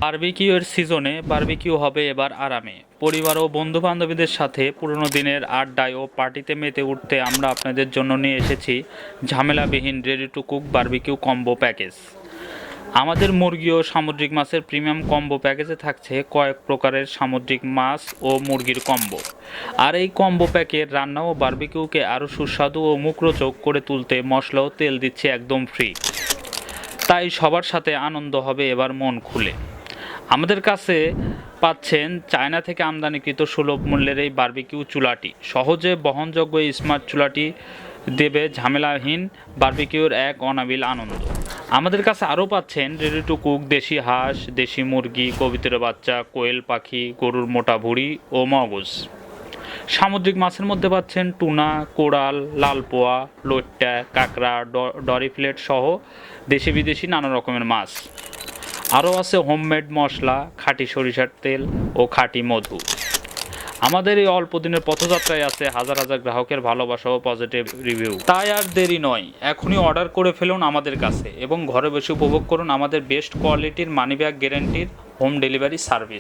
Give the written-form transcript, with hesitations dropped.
বারবিকিউয়ের সিজনে বারবিকিউ হবে এবার আরামে। পরিবার ও বন্ধু বান্ধবীদের সাথে পুরনো দিনের আড্ডায় ও পার্টিতে মেতে উঠতে আমরা আপনাদের জন্য নিয়ে এসেছি ঝামেলাবিহীন ready to cook barbecue combo package. আমাদের মুরগি ও সামুদ্রিক মাছের প্রিমিয়াম কম্বো প্যাকেজে থাকছে কয়েক প্রকারের সামুদ্রিক মাছ ও মুরগির কম্বো। আর এই কম্বো প্যাকের রান্না ও বারবিকিউকে আরও সুস্বাদু ও মুখরোচক করে তুলতে মশলা ও তেল দিচ্ছে একদম ফ্রি। তাই সবার সাথে আনন্দ হবে এবার মন খুলে। আমাদের কাছে পাচ্ছেন চায়না থেকে আমদানিকৃত সুলভ মূল্যের এই বারবিকিউ চুলাটি। সহজে বহনযোগ্য এই স্মার্ট চুলাটি দেবে ঝামেলাহীন বারবিকিউর এক অনাবিল আনন্দ। আমাদের কাছে আরও পাচ্ছেন রেডি টু কুক দেশি হাঁস, দেশি মুরগি, কবিতরের বাচ্চা, কোয়েল পাখি, গরুর মোটা ভুঁড়ি ও মগজ। সামুদ্রিক মাছের মধ্যে পাচ্ছেন টুনা, কোরাল, লালপোয়া, লইট্টা, কাঁকড়া, ডরিফিলেট সহ দেশি বিদেশি নানা রকমের মাছ। আরও আছে হোমমেড মশলা, খাঁটি সরিষার তেল ও খাঁটি মধু। আমাদের এই অল্প দিনের পথযাত্রায় আছে হাজার হাজার গ্রাহকের ভালোবাসা ও পজিটিভ রিভিউ। তাই আর দেরি নয়, এখনই অর্ডার করে ফেলুন আমাদের কাছে এবং ঘরে বসে উপভোগ করুন আমাদের বেস্ট কোয়ালিটির মানিব্যাগ গ্যারান্টির হোম ডেলিভারি সার্ভিস।